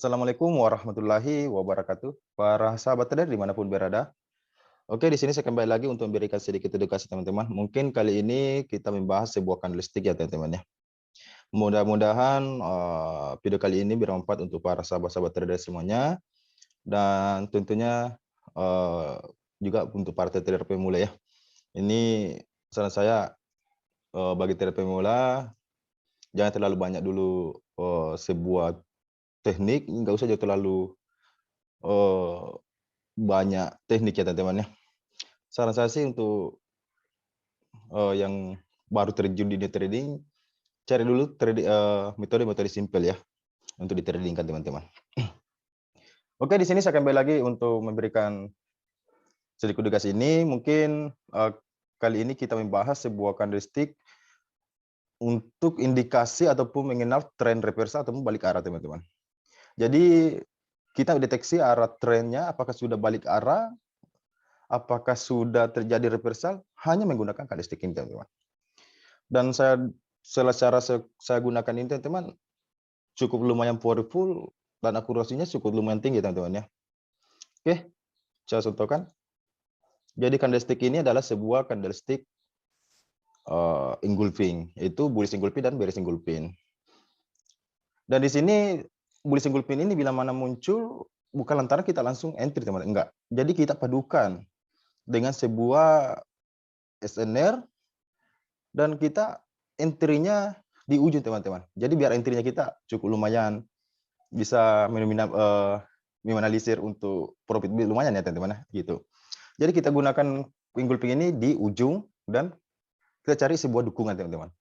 Assalamualaikum warahmatullahi wabarakatuh. Para sahabat trader dimanapun berada. Oke, di sini saya kembali lagi untuk memberikan sedikit edukasi teman-teman. Mungkin kali ini kita membahas sebuah candlestick ya teman-teman ya. Mudah-mudahan video kali ini bermanfaat untuk para sahabat-sahabat trader semuanya. Dan tentunya juga untuk para trader pemula ya. Ini saran saya bagi trader pemula, jangan terlalu banyak dulu sebuah teknik, nggak usah terlalu banyak teknik ya teman-teman ya. Saran saya sih untuk yang baru terjun di trading, cari dulu metode-metode simpel ya untuk di trading kan teman-teman. Oke, di sini saya kembali lagi untuk memberikan sedikit edukasi ini. Mungkin kali ini kita membahas sebuah candlestick untuk indikasi ataupun mengenal tren reversal ataupun balik arah teman-teman. Jadi kita deteksi arah trennya apakah sudah balik arah, apakah sudah terjadi reversal hanya menggunakan candlestick ini teman-teman. Dan cara saya gunakan ini teman-teman cukup lumayan powerful dan akurasinya cukup lumayan tinggi teman-teman ya. Oke, saya contohkan. Jadi candlestick ini adalah sebuah candlestick engulfing, yaitu bullish engulfing dan bearish engulfing. Dan di sini bullish engulfing ini bila mana muncul bukan lantaran kita langsung entry teman-teman, enggak. Jadi kita padukan dengan sebuah SNR dan kita entry-nya di ujung teman-teman. Jadi biar entry-nya kita cukup lumayan bisa meminimalisir untuk profit lumayan ya teman-teman gitu. Jadi kita gunakan engulfing ini di ujung dan kita cari sebuah dukungan teman-teman.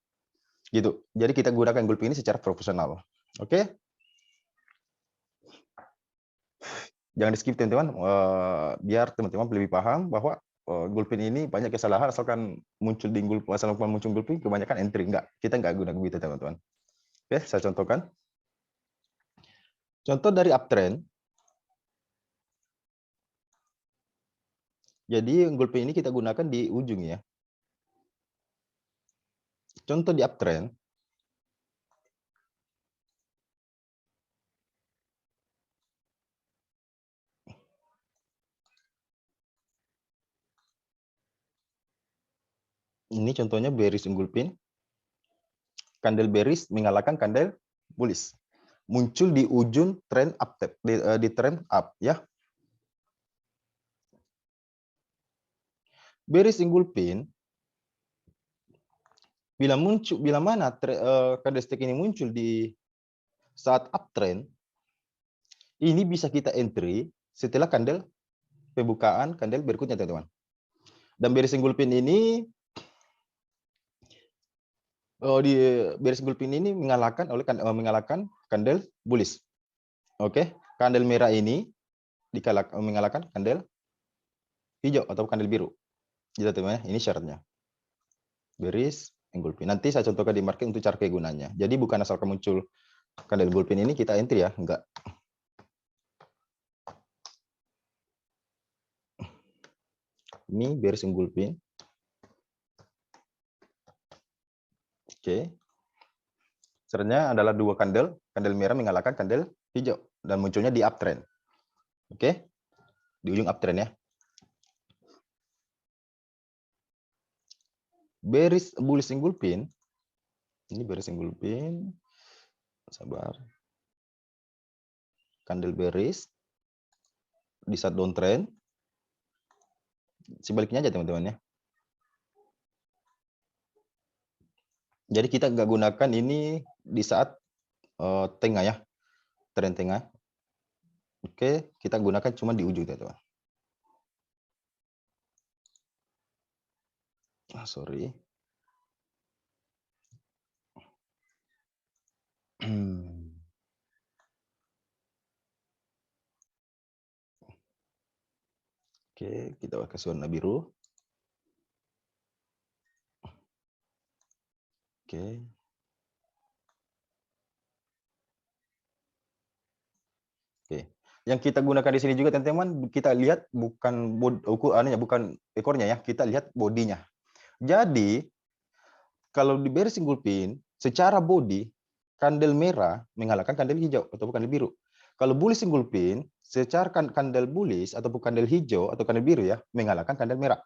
Gitu. Jadi kita gunakan engulfing ini secara profesional. Oke? Jangan di-skip teman-teman, biar teman-teman lebih paham bahwa engulfing ini banyak kesalahan asalkan muncul di engulfing kebanyakan entry, enggak. Kita enggak guna begitu teman-teman. Oke, saya contohkan. Contoh dari uptrend. Jadi engulfing ini kita gunakan di ujung ya. Contoh di uptrend. Ini contohnya bearish engulfing. Candle bearish mengalahkan candle bullish. Muncul di ujung trend up, di trend up ya. Bearish engulfing bila mana candlestick ini muncul di saat uptrend, ini bisa kita entry setelah candle pembukaan candle berikutnya teman-teman. Dan bearish engulfing ini di bearish engulfing ini mengalahkan candle bullish. Oke, candle merah ini mengalahkan candle hijau atau candle biru. Gitu teman-teman, ini syaratnya. Bearish engulfing. Nanti saya contohkan di market untuk cara kegunaannya. Jadi bukan asal muncul candle engulfing ini kita entry ya, enggak. Ini bearish engulfing. Oke. Syaratnya adalah dua candle merah mengalahkan candle hijau dan munculnya di uptrend. Oke. Di ujung uptrend ya. Bearish bullish engulfing. Ini bearish engulfing. Sabar. Candle bearish di saat downtrend. Sebaliknya aja teman-teman ya. Jadi kita nggak gunakan ini di saat tengah ya, tren tengah. Oke, kita gunakan cuma di ujung teman-teman. Sorry. Oke, kita kasih warna biru. Oke. Oke. Yang kita gunakan di sini juga teman-teman, kita lihat bukan bukan ekornya ya, kita lihat bodinya. Jadi kalau di bearish engulfing secara body candle merah mengalahkan candle hijau atau candle biru. Kalau bullish single pin, secara kandel bullish ataupun kandel hijau atau kandel biru ya, mengalahkan kandel merah.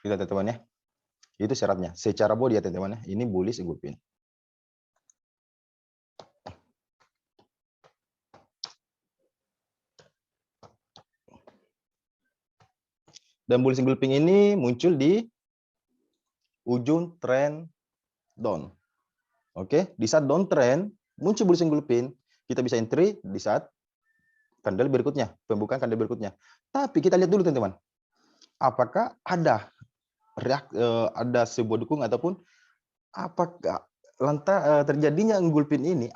Gitu teman-teman ya. Itu syaratnya. Secara body ya teman-teman ya. Ini bullish single pin. Dan bullish single pin ini muncul di ujung trend down. Oke, di saat downtrend muncul bullish single pin, kita bisa entry di saat kandel berikutnya, pembukaan kandel berikutnya. Tapi kita lihat dulu teman-teman, apakah ada ada sebuah dukung ataupun apakah terjadinya gulpin ini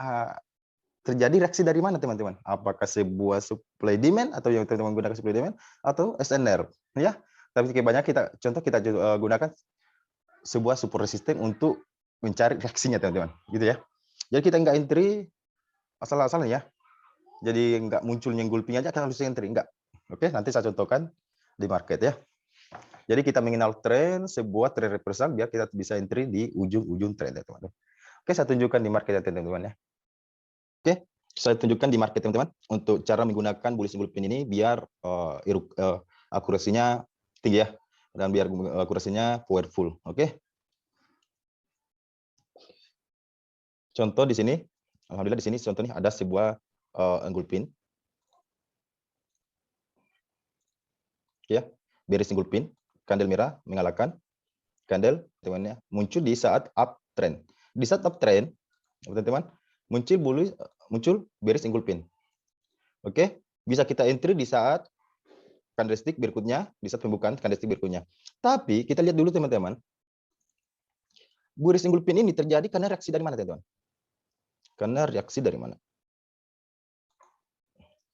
terjadi reaksi dari mana teman-teman? Apakah sebuah supply demand atau yang teman-teman gunakan supply demand atau SNR ya? Tapi kebanyakan kita gunakan sebuah support resisten untuk mencari reaksinya teman-teman, gitu ya. Jadi kita nggak entry asal-asalan ya. Jadi nggak muncul gulping aja kita harus entry, enggak. Oke, nanti saya contohkan di market ya. Jadi kita mengenal tren, sebuah tren reversal biar kita bisa entry di ujung-ujung tren ya teman-teman. Oke, saya tunjukkan di market ya teman-teman ya. Oke, saya tunjukkan di market teman-teman untuk cara menggunakan bullish gulping ini biar akurasinya tinggi ya dan biar akurasinya powerful. Oke. Contoh di sini, alhamdulillah di sini contohnya ada sebuah gulping. Ya, bearish gulping, kandel merah mengalahkan kandel teman-teman ya, muncul di saat uptrend. Di saat uptrend, teman-teman, muncul bearish gulping. Oke, bisa kita entry di saat candlestick berikutnya, di saat pembukaan candlestick berikutnya. Tapi kita lihat dulu teman-teman, bearish gulping ini terjadi karena reaksi dari mana teman-teman? Karena reaksi dari mana?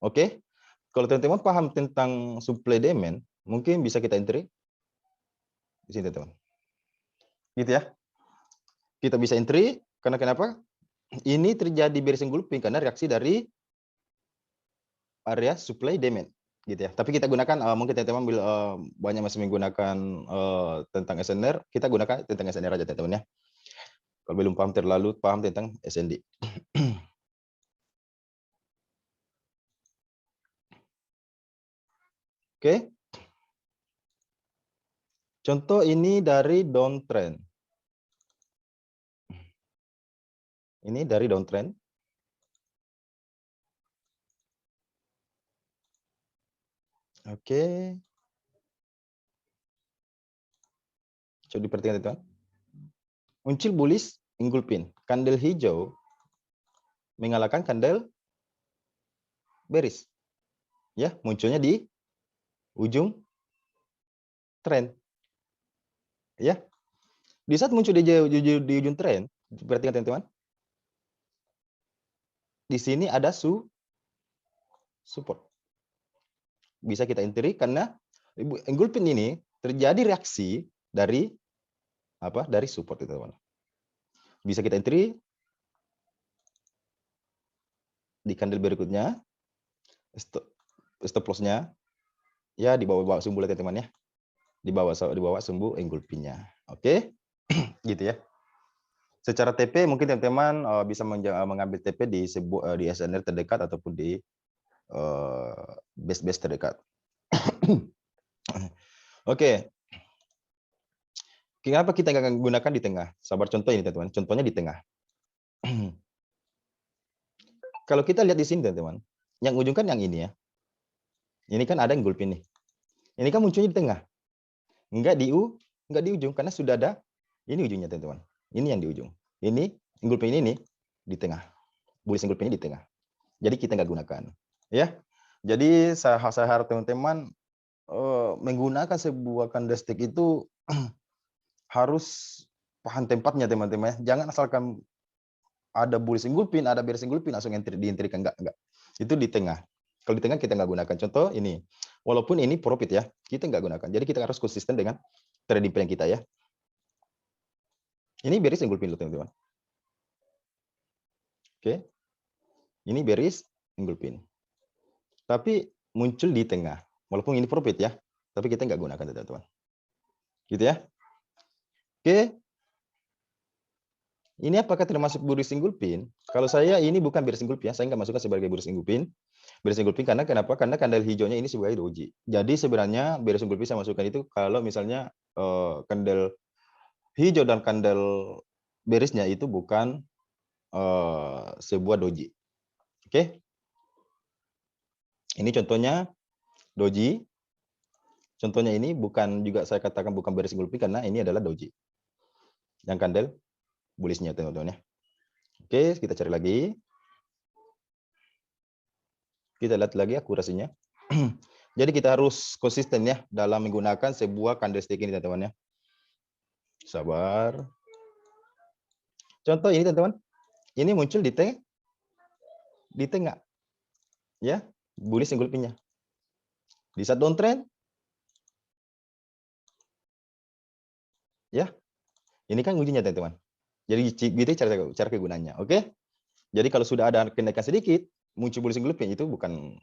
Oke, kalau teman-teman paham tentang supply demand, mungkin bisa kita entry di sini teman-teman. Gitu ya. Kita bisa entry karena kenapa? Ini terjadi bearish gulping karena reaksi dari area supply demand gitu ya. Tapi kita gunakan mungkin teman-teman banyak masih menggunakan tentang SNR, kita gunakan tentang SNR aja teman-teman ya. Kalau belum terlalu paham tentang SND. Oke. Contoh ini dari downtrend. Ini dari downtrend. Oke. Coba diperhatikan teman-teman. Muncul bullish engulfing, kandel hijau mengalahkan kandel bearish. Ya, munculnya di ujung tren. Ya. Di saat muncul di ujung tren, perhatikan teman-teman. Di sini ada support. Bisa kita entry karena engulfing ini terjadi reaksi dari apa? Dari support itu, teman. Bisa kita entry di candle berikutnya. Stop loss-nya ya di bawah sumbu ya teman ya. Di bawah sumbu engulfingnya. Oke. Gitu ya. Secara TP mungkin teman-teman bisa mengambil TP di SNR terdekat ataupun di base terdekat. Oke. Kenapa kita nggak gunakan di tengah? Sabar contoh ini teman-teman. Contohnya di tengah. Kalau kita lihat di sini teman-teman, yang ujung kan yang ini ya. Ini kan ada engulfing nih. Ini kan munculnya di tengah. Enggak di ujung karena sudah ada ini ujungnya teman-teman. Ini yang di ujung. Ini engulfing ini di tengah. Bullish engulfing ini di tengah. Jadi kita nggak gunakan. Ya. Jadi saya harap teman-teman menggunakan sebuah candlestick itu harus paham tempatnya teman-teman. Jangan asalkan ada bullish engulfing, ada bearish engulfing langsung dientrikan, enggak. Itu di tengah. Kalau di tengah kita nggak gunakan. Contoh ini, walaupun ini profit ya, kita nggak gunakan. Jadi kita harus konsisten dengan trading plan kita ya. Ini bearish engulfing loh teman-teman. Oke, ini bearish engulfing. Tapi muncul di tengah, walaupun ini profit ya, tapi kita nggak gunakan teman-teman. Gitu ya. Oke. Ini apakah termasuk bearish engulfing? Kalau saya ini bukan bearish engulfing ya, saya nggak masukkan sebagai bearish engulfing. Bearish engulfing karena kenapa? Karena candle hijaunya ini sebagai doji. Jadi sebenarnya bearish engulfing saya masukkan itu kalau misalnya candle hijau dan candle bearishnya itu bukan sebuah doji. Oke. Ini contohnya doji. Contohnya ini bukan juga saya katakan bukan bearish engulfing karena ini adalah doji. Yang candle bullishnya teman-teman ya. Oke, kita cari lagi. Kita lihat lagi akurasinya. Jadi kita harus konsisten ya dalam menggunakan sebuah candlestick ini teman-teman ya. Sabar. Contoh ini teman-teman. Ini muncul di tengah. Ya, bullish engulfing-nya. Di saat downtrend. Ya. Ini kan ujinya teman-teman. Jadi itu cara kegunaannya. Oke. Jadi kalau sudah ada kenaikan sedikit, muncul bullish engulfing itu bukan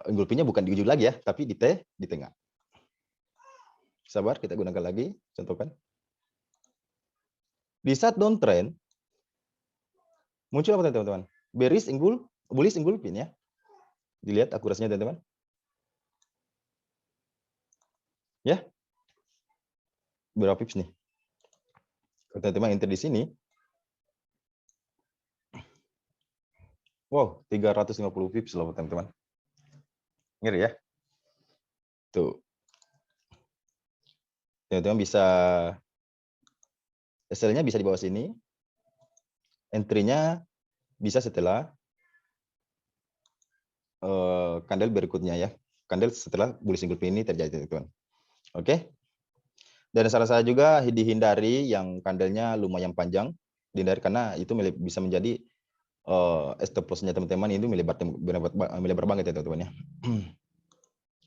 engulfing-nya bukan di ujung lagi ya, tapi di tengah. Sabar, kita gunakan lagi, contohkan. Di saat downtrend, muncul apa teman-teman? Bullish engulfing ya. Dilihat akurasinya teman-teman. Ya. Berapa pips nih? Kalau teman-teman enter di sini. Wow, 350 pips loh teman-teman. Ngeri ya. Tuh. Teman-teman bisa SL-nya bisa di bawah sini. Entry-nya bisa setelah candle berikutnya ya. Candle setelah bullish engulfing ini terjadi teman-teman. Oke. Dan saran saya juga dihindari yang candlenya lumayan panjang. Dihindari karena itu bisa menjadi stop loss-nya teman-teman itu melebar banget ya teman-teman ya.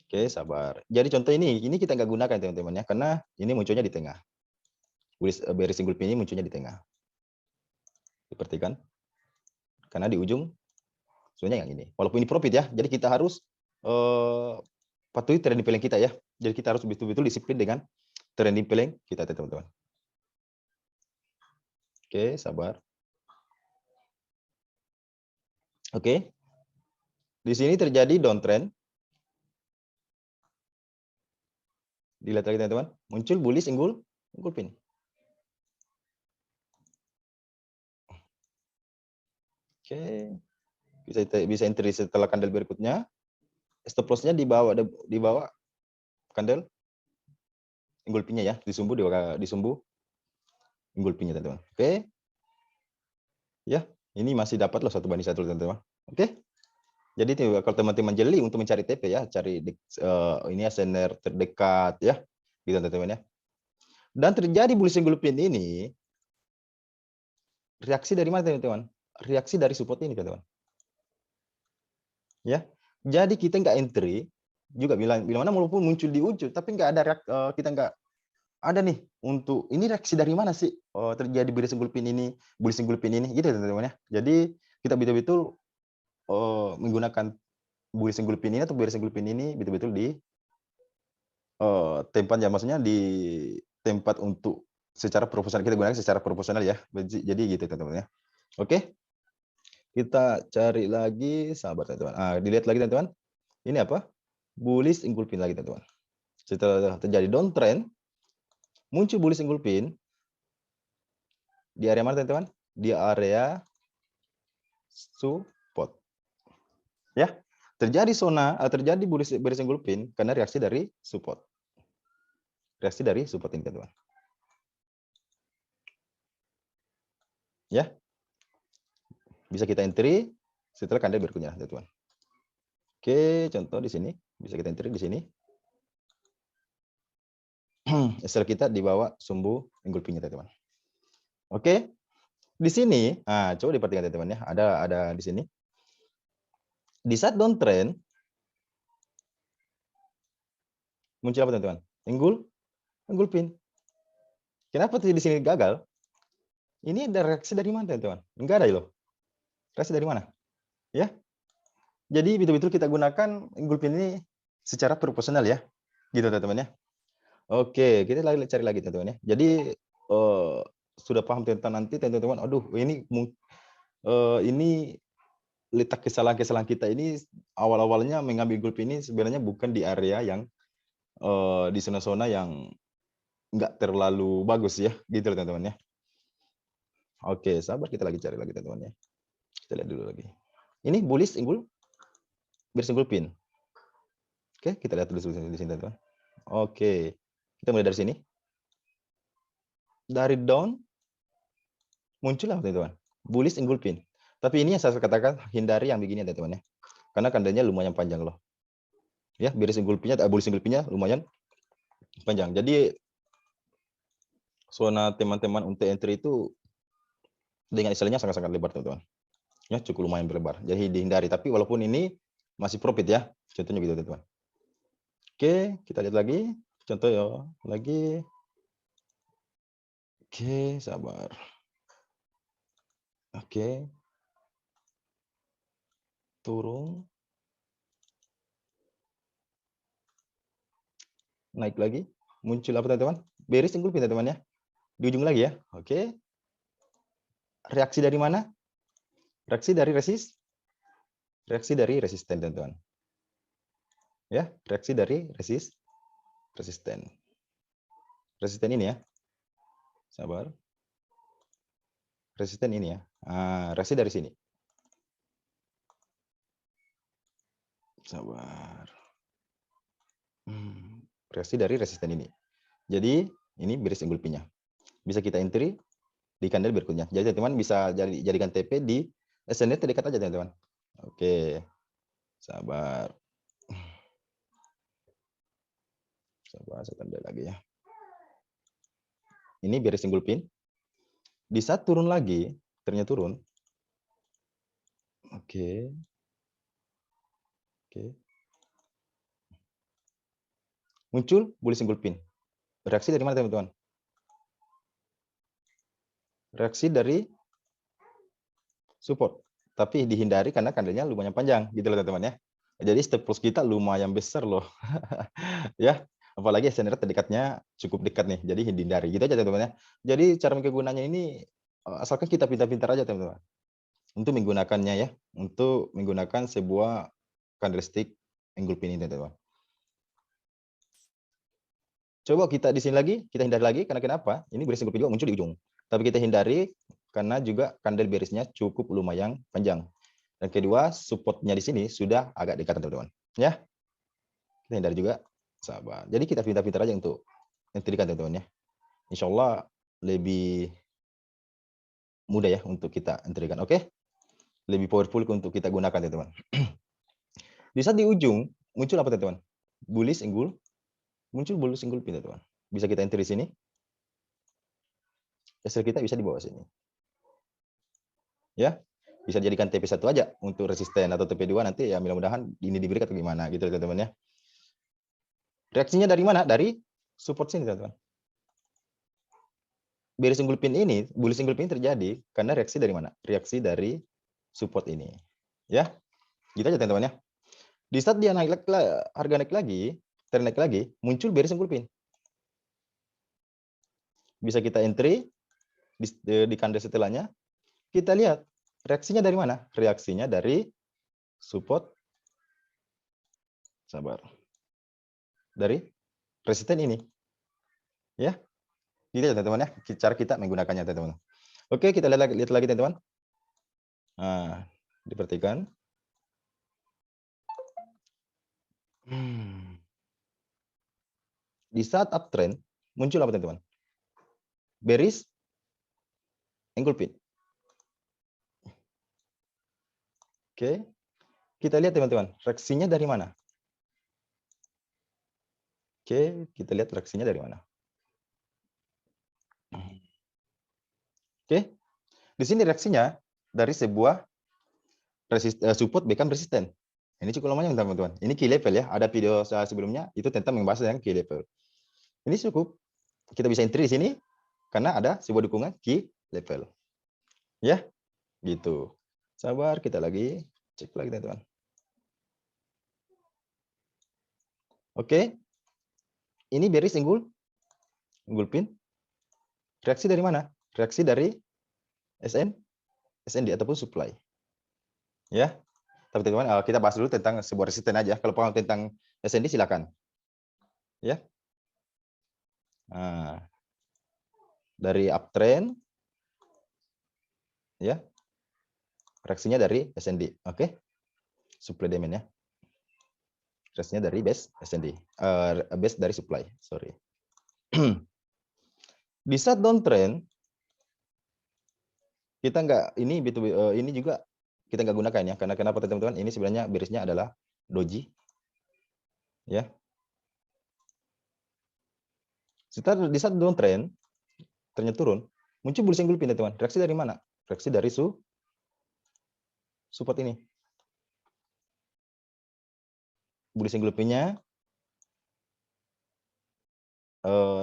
Oke, sabar. Jadi contoh ini kita nggak gunakan teman-teman ya, karena ini munculnya di tengah. Bearish engulfing ini munculnya di tengah. Diperhatikan. Karena di ujung sebenarnya yang ini. Walaupun ini profit ya, jadi kita harus patuhi trending plan kita ya. Jadi kita harus betul-betul disiplin dengan trending plan kita teman-teman. Oke, sabar. Oke. Di sini terjadi downtrend. Dilihat lagi teman-teman, muncul bullish engulfing. Oke. Bisa entry setelah candle berikutnya. Stop loss-nya di bawah candle engulfing-nya ya, disumbu engulfing-nya teman-teman. Oke. Ya, ini masih dapat loh 1:1 teman-teman. Oke. Jadi kalau teman-teman jeli untuk mencari TP ya, cari ini ya sener terdekat ya, gitu teman-teman ya. Dan terjadi bullish engulfing ini reaksi dari mana teman-teman? Reaksi dari support ini teman-teman. Ya. Jadi kita nggak entry juga bila mana walaupun muncul di ujung tapi nggak ada kita nggak ada nih untuk ini reaksi dari mana sih terjadi bullish engulfing ini gitu teman-teman ya. Jadi kita betul-betul menggunakan bullish engulfing ini atau bearish engulfing ini betul-betul di tempat ya, maksudnya di tempat untuk secara proporsional, kita gunakan secara proporsional ya. Jadi gitu teman-teman ya. Oke. Kita cari lagi sahabat teman-teman. Dilihat lagi teman-teman. Ini apa? Bullish engulfing lagi teman-teman. Setelah terjadi downtrend, muncul bullish engulfing di area mana teman-teman? Di area support. Ya. Terjadi bullish engulfing karena reaksi dari support. Reaksi dari support ini teman-teman. Ya. Bisa kita entry setelah candle berikutnya teman-teman. Oke, contoh di sini bisa kita entry di sini. SL kita di bawah sumbu engulfing-nya teman-teman. Oke. Di sini, coba diperhatikan teman-teman ya. Ada di sini. Di saat downtrend muncul apa teman-teman? Engulfing. Kenapa di sini gagal? Ini ada reaksi dari mana teman-teman? Enggak ada loh. Reaksi dari mana? Ya. Jadi betul-betul kita gunakan engulfing ini secara proporsional ya. Gitu teman-teman ya. Oke, kita cari lagi teman-teman ya. Jadi sudah paham tentang nanti teman-teman. Aduh, ini letak kesalahan-kesalahan kita ini awal-awalnya mengambil gulp ini sebenarnya bukan di area yang di zona-zona yang nggak terlalu bagus ya, gitu loh teman-teman ya. Oke, sabar kita lagi cari lagi teman-teman ya. Kita lihat dulu lagi. Ini bullish unggul, bearish unggul pin. Oke, kita lihat dulu di sini teman-teman. Oke, kita mulai dari sini. Dari down muncul apa teman-teman? Bullish unggul pin. Tapi ini yang saya katakan hindari yang begini teman-teman ya. Karena kandangnya lumayan panjang loh. Ya, bearish unggul pinnya, bullish unggul pinnya lumayan panjang. Jadi zona teman-teman untuk entry itu dengan istilahnya sangat-sangat lebar teman-teman. Ya, cukup lumayan berlebar. Jadi dihindari. Tapi walaupun ini masih profit ya. Contohnya gitu teman-teman. Oke, kita lihat lagi. Contoh ya, lagi. Oke, sabar. Oke. Turun. Naik lagi. Muncul apa teman-teman? Bearish unggul pin teman-teman ya. Di ujung lagi ya. Oke. Reaksi dari mana? Reaksi dari reaksi dari resisten teman-teman. Ya, reaksi dari resisten. Resisten ini ya. Sabar. Resisten ini ya. Reaksi dari sini. Sabar. Reaksi dari resisten ini. Jadi ini bearish unggul pinnya. Bisa kita entry di candle berikutnya. Jadi teman-teman bisa jadikan TP di SNL terdekat aja teman-teman. Oke. Sabar. Sabar, saya tanda lagi ya. Ini bearish unggul pin. Di saat turun lagi, ternyata turun. Oke. Oke. Muncul bullish unggul pin. Reaksi dari mana teman-teman? Reaksi dari support. Tapi dihindari karena candlenya lumayan panjang, gitu loh teman-teman ya. Jadi stop loss kita lumayan besar loh. Ya, apalagi SNR terdekatnya cukup dekat nih. Jadi hindari. Gitu aja teman-teman ya. Jadi cara kegunaannya ini asalkan kita pintar-pintar aja teman-teman. Untuk menggunakannya ya, untuk menggunakan sebuah candlestick unggul pin ini teman-teman. Coba kita di sini lagi, kita hindari lagi karena kenapa? Ini bearish unggul pin juga muncul di ujung. Tapi kita hindari karena juga candle bearishnya cukup lumayan panjang. Dan kedua, supportnya di sini sudah agak dekat teman-teman. Ya, kita hindari juga. Sabar. Jadi kita pintar-pintar aja untuk mentrikan teman-teman ya. Insya Allah lebih mudah ya untuk kita entrikan. Oke? Lebih powerful untuk kita gunakan teman-teman. Di saat di ujung muncul apa teman-teman? Bullish unggul, muncul bullish unggul pin teman-teman. Bisa kita enter di sini. Hasil kita bisa di bawah sini. Ya, bisa jadikan TP1 aja untuk resisten atau TP2 nanti ya mudah-mudahan ini diberi atau gimana gitu teman-teman ya. Reaksinya dari mana? Dari support sini teman-teman. Bearish unggul pin ini, bullish unggul pin terjadi karena reaksi dari mana? Reaksi dari support ini. Ya. Gitu aja teman-teman ya. Di saat dia naik harga naik lagi, ternaik lagi, muncul bearish unggul pin. Bisa kita entry di candle setelahnya. Kita lihat reaksinya dari mana? Reaksinya dari support. Sabar. Dari resisten ini. Ya. Gitu ya teman-teman ya. Cara kita menggunakannya teman-teman. Oke, kita lihat lagi teman-teman. Nah, diperhatikan. Di saat uptrend muncul apa teman-teman? Bearish unggul pin. Oke. Kita lihat teman-teman, reaksinya dari mana? Oke, kita lihat reaksinya dari mana. Oke. Di sini reaksinya dari sebuah support become resisten. Ini cukup lumayan teman-teman. Ini key level ya. Ada video saya sebelumnya itu tentang membahas yang key level. Ini cukup. Kita bisa entry di sini karena ada sebuah dukungan key level. Ya, gitu. Sabar, kita lagi cek lagi teman-teman. Oke. Ini bearish unggul pin. Reaksi dari mana? Reaksi dari SND ataupun supply. Ya. Tapi teman-teman kita bahas dulu tentang sebuah resisten aja. Kalau paham tentang SND silakan. Ya. Nah, dari uptrend ya. Reaksinya dari SND. Oke. Supply demand ya. Reaksinya dari base SND. Base dari supply, sorry. Di saat downtrend kita nggak ini juga kita nggak gunakan ya, karena kenapa teman-teman? Ini sebenarnya berisnya adalah doji ya. Di saat downtrend ternyata turun, muncul bullish single pin teman-teman. Reaksi dari mana? Reaksi dari support ini. Bullish single pin-nya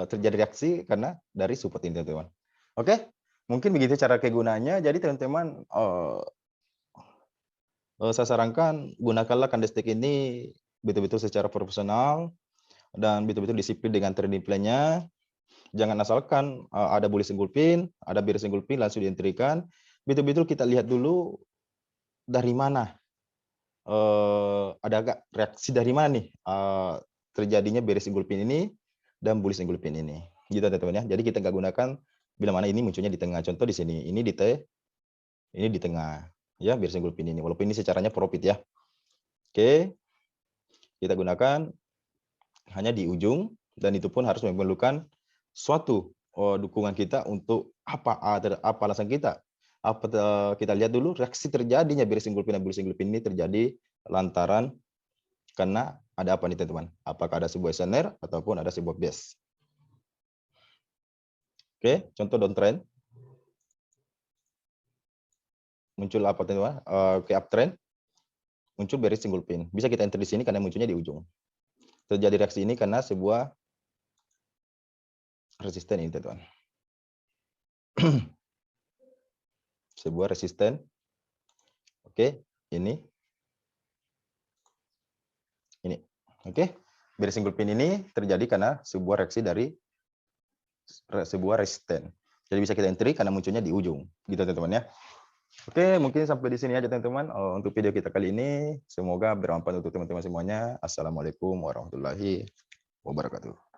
terjadi reaksi karena dari support ini teman-teman. Oke, mungkin begitu cara kegunaannya. Jadi teman-teman saya sarankan gunakanlah candlestick ini betul-betul secara profesional dan betul-betul disiplin dengan trading plan-nya. Jangan asalkan ada bullish single pin, ada bearish single pin langsung dientrikan. Betul-betul kita lihat dulu dari mana ada reaksi dari mana nih terjadinya bearish single pin ini dan bullish single pin ini. Gitu teman-teman ya. Jadi kita nggak gunakan bila mana ini munculnya di tengah. Contoh di sini, ini di tengah. Ya, bearish single pin ini. Walaupun ini secaranya profit ya. Oke. Kita gunakan hanya di ujung dan itu pun harus memerlukan suatu dukungan kita untuk apa alasan kita. Kita lihat dulu reaksi terjadinya bearish single pin dan bullish single pin ini terjadi lantaran karena ada apa nih teman-teman? Apakah ada sebuah SNR ataupun ada sebuah base? Oke, contoh downtrend. Muncul apa teman-teman? Ke uptrend. Muncul bearish single pin. Bisa kita enter di sini karena munculnya di ujung. Terjadi reaksi ini karena sebuah resisten ini teman-teman. Sebuah resisten. Oke, ini. Oke. Bearish single pin ini terjadi karena sebuah reaksi dari sebuah resisten. Jadi bisa kita entry karena munculnya di ujung. Gitu teman-teman ya. Oke, mungkin sampai di sini aja teman-teman untuk video kita kali ini. Semoga bermanfaat untuk teman-teman semuanya. Assalamualaikum warahmatullahi wabarakatuh.